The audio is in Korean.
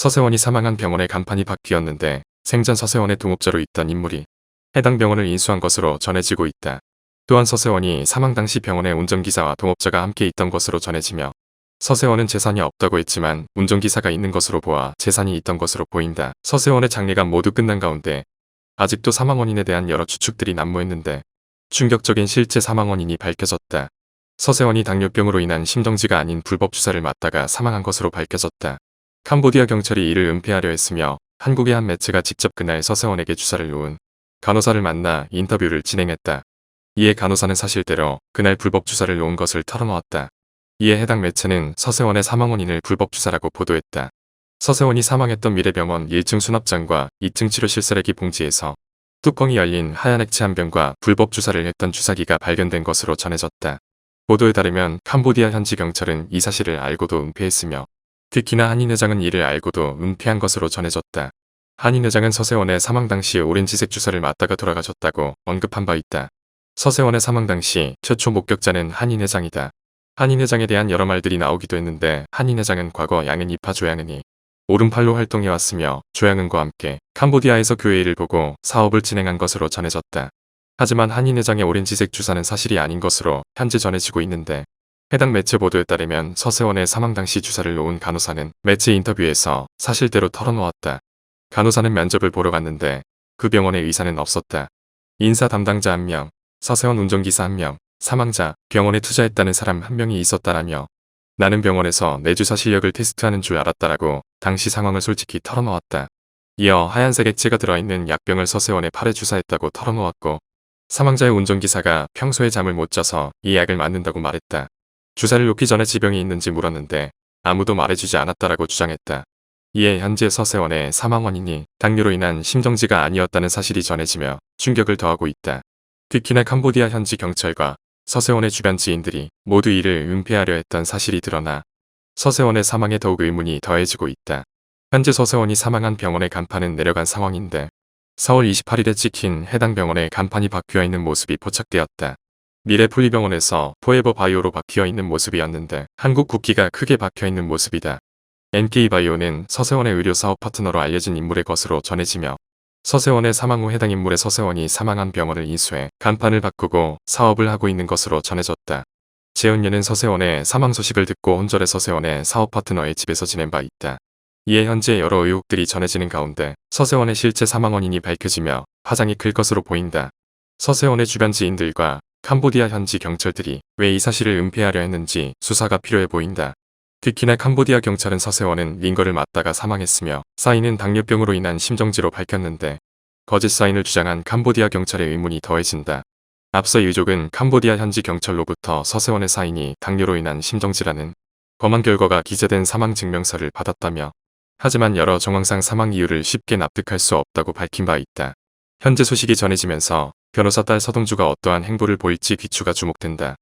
서세원이 사망한 병원의 간판이 바뀌었는데 생전 서세원의 동업자로 있던 인물이 해당 병원을 인수한 것으로 전해지고 있다. 또한 서세원이 사망 당시 병원의 운전기사와 동업자가 함께 있던 것으로 전해지며 서세원은 재산이 없다고 했지만 운전기사가 있는 것으로 보아 재산이 있던 것으로 보인다. 서세원의 장례가 모두 끝난 가운데 아직도 사망 원인에 대한 여러 추측들이 난무했는데 충격적인 실제 사망 원인이 밝혀졌다. 서세원이 당뇨병으로 인한 심정지가 아닌 불법 주사를 맞다가 사망한 것으로 밝혀졌다. 캄보디아 경찰이 이를 은폐하려 했으며 한국의 한 매체가 직접 그날 서세원에게 주사를 놓은 간호사를 만나 인터뷰를 진행했다. 이에 간호사는 사실대로 그날 불법 주사를 놓은 것을 털어놓았다. 이에 해당 매체는 서세원의 사망 원인을 불법 주사라고 보도했다. 서세원이 사망했던 미래병원 1층 수납장과 2층 치료실 쓰레기 봉지에서 뚜껑이 열린 하얀 액체 한 병과 불법 주사를 했던 주사기가 발견된 것으로 전해졌다. 보도에 따르면 캄보디아 현지 경찰은 이 사실을 알고도 은폐했으며 특히나 한인 회장은 이를 알고도 은폐한 것으로 전해졌다. 한인 회장은 서세원의 사망 당시 오렌지색 주사를 맞다가 돌아가셨다고 언급한 바 있다. 서세원의 사망 당시 최초 목격자는 한인 회장이다. 한인 회장에 대한 여러 말들이 나오기도 했는데 한인 회장은 과거 양은 이파 조양은이 오른팔로 활동해왔으며 조양은과 함께 캄보디아에서 교회 일을 보고 사업을 진행한 것으로 전해졌다. 하지만 한인 회장의 오렌지색 주사는 사실이 아닌 것으로 현재 전해지고 있는데 해당 매체 보도에 따르면 서세원의 사망 당시 주사를 놓은 간호사는 매체 인터뷰에서 사실대로 털어놓았다. 간호사는 면접을 보러 갔는데 그 병원에 의사는 없었다. 인사 담당자 1명, 서세원 운전기사 1명, 사망자, 병원에 투자했다는 사람 1명이 있었다라며 나는 병원에서 내 주사 실력을 테스트하는 줄 알았다라고 당시 상황을 솔직히 털어놓았다. 이어 하얀색 액체가 들어있는 약병을 서세원의 팔에 주사했다고 털어놓았고 사망자의 운전기사가 평소에 잠을 못 자서 이 약을 맞는다고 말했다. 주사를 놓기 전에 지병이 있는지 물었는데 아무도 말해주지 않았다라고 주장했다. 이에 현재 서세원의 사망 원인이 당뇨로 인한 심정지가 아니었다는 사실이 전해지며 충격을 더하고 있다. 특히나 캄보디아 현지 경찰과 서세원의 주변 지인들이 모두 이를 은폐하려 했던 사실이 드러나 서세원의 사망에 더욱 의문이 더해지고 있다. 현재 서세원이 사망한 병원의 간판은 내려간 상황인데 4월 28일에 찍힌 해당 병원의 간판이 바뀌어 있는 모습이 포착되었다. 미래폴리병원에서 포에버 바이오로 바뀌어 있는 모습이었는데 한국 국기가 크게 박혀 있는 모습이다. NK바이오는 서세원의 의료 사업 파트너로 알려진 인물의 것으로 전해지며 서세원의 사망 후 해당 인물의 서세원이 사망한 병원을 인수해 간판을 바꾸고 사업을 하고 있는 것으로 전해졌다. 재훈녀는 서세원의 사망 소식을 듣고 혼절해 서세원의 사업 파트너의 집에서 지낸 바 있다. 이에 현재 여러 의혹들이 전해지는 가운데 서세원의 실제 사망 원인이 밝혀지며 파장이 클 것으로 보인다. 서세원의 주변 지인들과 캄보디아 현지 경찰들이 왜 이 사실을 은폐하려 했는지 수사가 필요해 보인다. 특히나 캄보디아 경찰은 서세원은 링거를 맞다가 사망했으며 사인은 당뇨병으로 인한 심정지로 밝혔는데 거짓 사인을 주장한 캄보디아 경찰의 의문이 더해진다. 앞서 유족은 캄보디아 현지 경찰로부터 서세원의 사인이 당뇨로 인한 심정지라는 검안 결과가 기재된 사망 증명서를 받았다며 하지만 여러 정황상 사망 이유를 쉽게 납득할 수 없다고 밝힌 바 있다. 현재 소식이 전해지면서 변호사 딸 서동주가 어떠한 행보를 보일지 귀추가 주목된다.